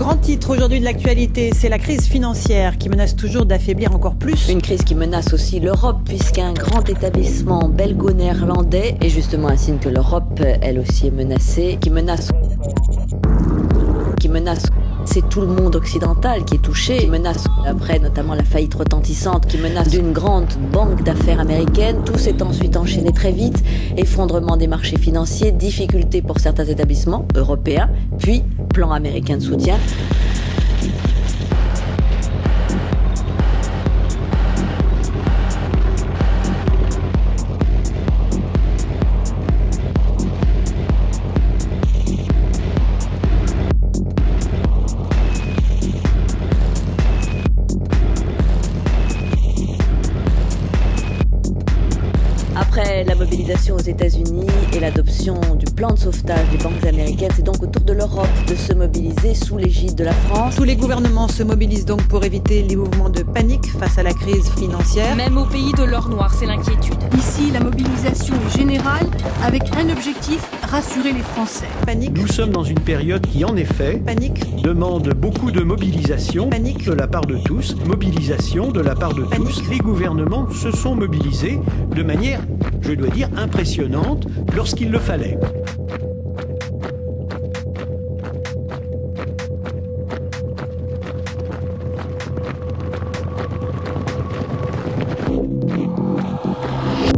grand titre aujourd'hui de l'actualité, c'est la crise financière qui menace toujours d'affaiblir encore plus. Une crise qui menace aussi l'Europe, puisqu'un grand établissement belgo-néerlandais est justement un signe que l'Europe, elle aussi, est menacée, qui menace, c'est tout le monde occidental qui est touché, qui menace, après notamment la faillite retentissante, qui menace d'une grande banque d'affaires américaine. Tout s'est ensuite enchaîné très vite, effondrement des marchés financiers, difficultés pour certains établissements européens, puis plan américain de soutien. Après la mobilisation aux États-Unis et l'adoption du plan de sauvetage des banques américaines, c'est donc au tour de l'Europe de se mobiliser sous l'égide de la France. Tous les gouvernements se mobilisent donc pour éviter les mouvements de panique face à la crise financière. Même au pays de l'or noir, c'est l'inquiétude. Ici, la mobilisation est générale avec un objectif, rassurer les Français. Panique. Nous sommes dans une période qui, en effet, Panique. demande beaucoup de mobilisation Panique. de la part de tous. Mobilisation de la part de Panique. tous. Les gouvernements se sont mobilisés de manière, je dois dire, impressionnante lorsqu'il le fallait.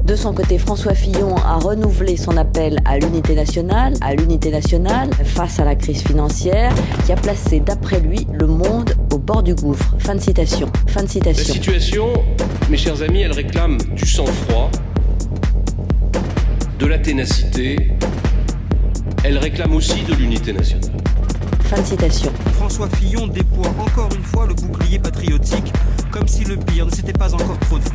De son côté, François Fillon a renouvelé son appel à l'unité nationale face à la crise financière qui a placé, d'après lui, le monde au bord du gouffre. Fin de citation. La situation, mes chers amis, elle réclame du sang-froid, de la ténacité, elle réclme aussi de l'unité nationale. Fin de citation. François Fillon déploie encore une fois le bouclier patriotique, comme si le pire ne s'était pas encore produit.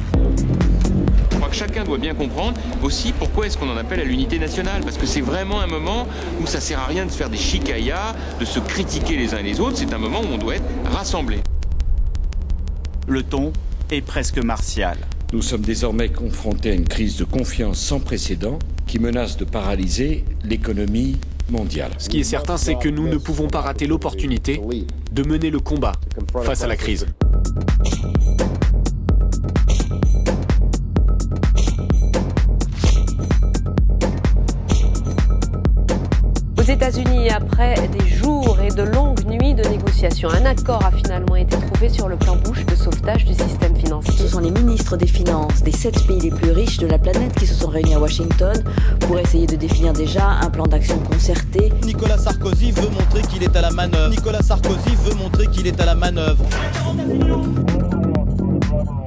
Je crois que chacun doit bien comprendre aussi pourquoi est-ce qu'on en appelle à l'unité nationale. Parce que c'est vraiment un moment où ça sert à rien de se faire des chicayas, de se critiquer les uns et les autres. C'est un moment où on doit être rassemblés. Le ton est presque martial. Nous sommes désormais confrontés à une crise de confiance sans précédent qui menace de paralyser l'économie mondiale. Ce qui est certain, c'est que nous ne pouvons pas rater l'opportunité de mener le combat face à la crise. Aux États-Unis, après des jours et de longues nuits de négociations, un accord a finalement été trouvé sur le plan Bush de sauvetage du système financier. Ce sont les ministres des Finances des 7 pays les plus riches de la planète qui se sont réunis à Washington pour essayer de définir déjà un plan d'action concerté. Nicolas Sarkozy veut montrer qu'il est à la manœuvre.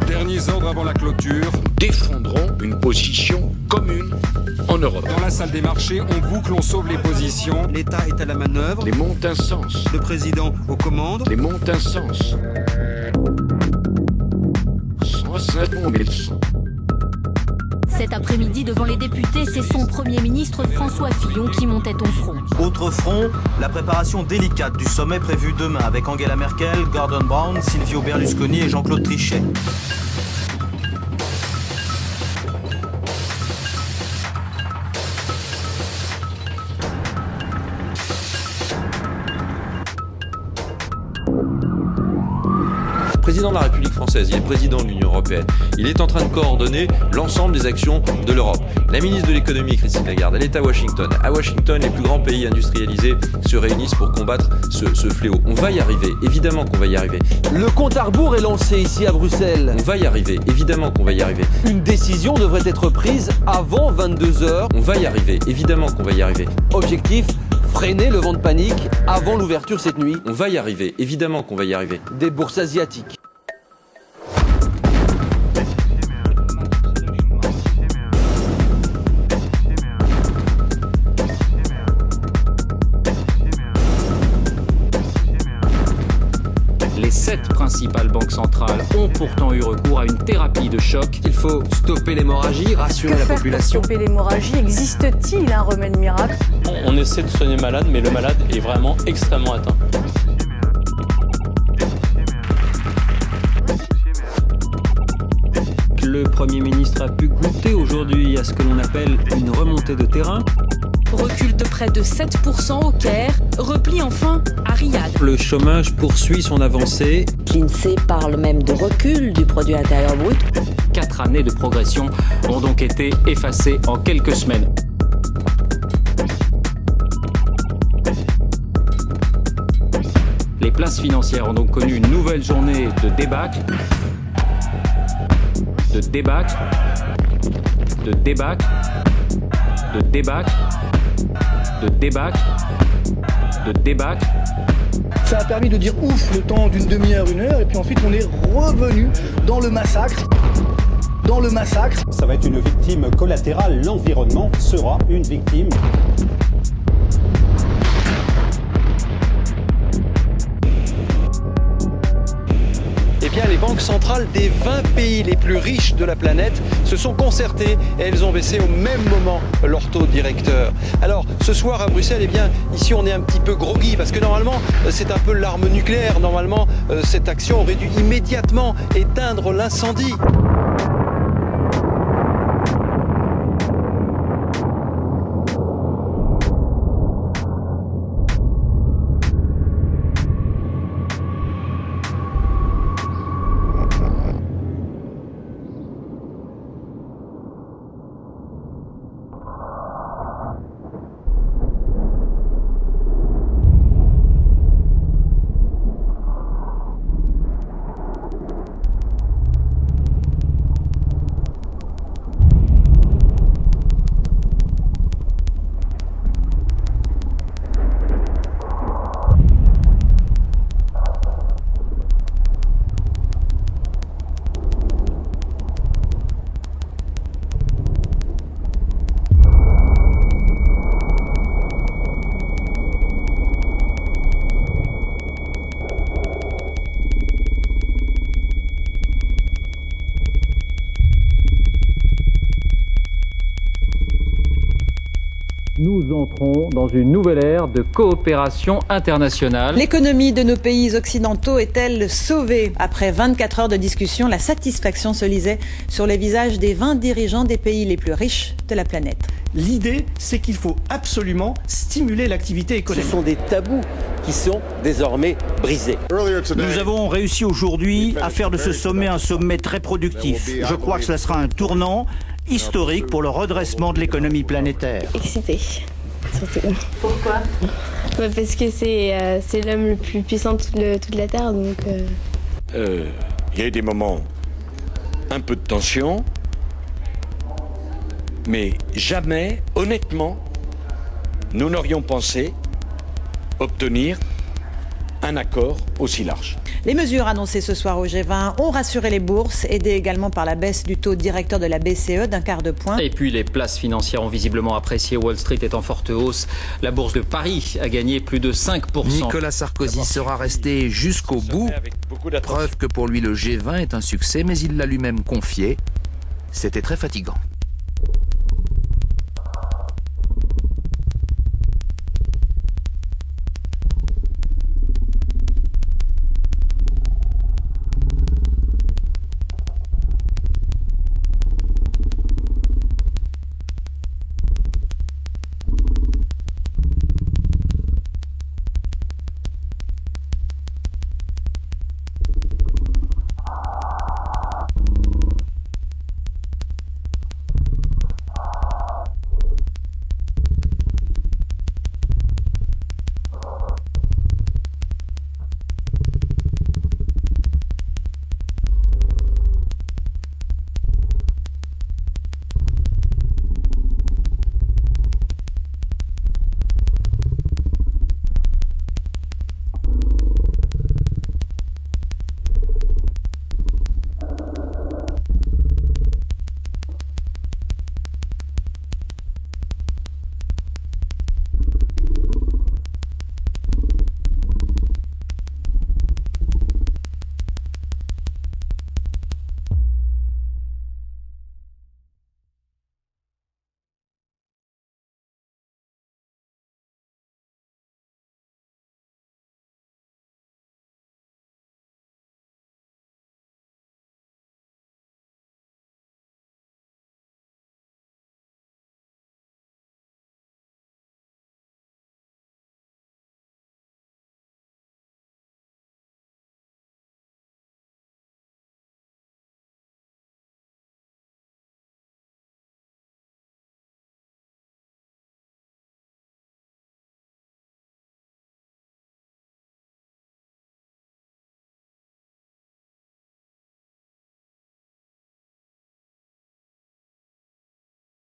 Derniers ordres avant la clôture. Défendrons une position commune en Europe. Dans la salle des marchés, on boucle, on sauve les positions. L'État est à la manœuvre. Les montent un sens. Le président aux commandes. Les montent un sens. Cet après-midi, devant les députés, c'est son Premier ministre François Fillon qui montait au front. Autre front, la préparation délicate du sommet prévu demain avec Angela Merkel, Gordon Brown, Silvio Berlusconi et Jean-Claude Trichet. Président de la République française, il est président de l'Union européenne. Il est en train de coordonner l'ensemble des actions de l'Europe. La ministre de l'économie, Christine Lagarde, elle est à Washington. À Washington, les plus grands pays industrialisés se réunissent pour combattre ce fléau. On va y arriver, évidemment qu'on va y arriver. Le compte à rebours est lancé ici à Bruxelles. On va y arriver, évidemment qu'on va y arriver. Une décision devrait être prise avant 22h. On va y arriver, évidemment qu'on va y arriver. Objectif, freiner le vent de panique avant l'ouverture cette nuit. On va y arriver, évidemment qu'on va y arriver. Des bourses asiatiques. Les 7 principales banques centrales ont pourtant eu recours à une thérapie de choc. Il faut stopper l'hémorragie, rassurer la population. Pour stopper l'hémorragie, existe-t-il un remède miracle? On essaie de soigner le malade, mais le malade est vraiment extrêmement atteint. Le Premier ministre a pu goûter aujourd'hui à ce que l'on appelle une remontée de terrain. recule de près de 7% au Caire, repli enfin à Riyad. Le chômage poursuit son avancée. L'INSEE parle même de recul du produit intérieur brut. 4 années de progression ont donc été effacées en quelques semaines. Les places financières ont donc connu une nouvelle journée de débâcle, de débâcle, de débâcle, de débâcle, de débâcle, de débâcle. Ça a permis de dire ouf le temps d'une demi-heure, une heure, et puis ensuite on est revenu dans le massacre. Dans le massacre. Ça va être une victime collatérale, l'environnement sera une victime. Eh bien, les banques centrales des 20 pays les plus riches de la planète se sont concertées et elles ont baissé au même moment leur taux directeur. Alors, ce soir à Bruxelles, eh bien, ici on est un petit peu groggy parce que normalement, c'est un peu l'arme nucléaire. Normalement, cette action aurait dû immédiatement éteindre l'incendie. Nous entrons dans une nouvelle ère de coopération internationale. L'économie de nos pays occidentaux est-elle sauvée? Après 24 heures de discussion, la satisfaction se lisait sur les visages des 20 dirigeants des pays les plus riches de la planète. L'idée, c'est qu'il faut absolument stimuler l'activité économique. Ce sont des tabous qui sont désormais brisés. Nous avons réussi aujourd'hui à faire de ce sommet un sommet très productif. Je crois que cela sera un tournant historique pour le redressement de l'économie planétaire. Excité, surtout. Pourquoi? Parce que c'est l'homme le plus puissant de toute la Terre, donc... Il y a eu des moments un peu de tension, mais jamais, honnêtement, nous n'aurions pensé obtenir un accord aussi large. Les mesures annoncées ce soir au G20 ont rassuré les bourses, aidées également par la baisse du taux directeur de la BCE d'un quart de point. Et puis les places financières ont visiblement apprécié. Wall Street est en forte hausse. La bourse de Paris a gagné plus de 5%. Nicolas Sarkozy sera resté jusqu'au bout. Preuve que pour lui le G20 est un succès, mais il l'a lui-même confié. C'était très fatigant.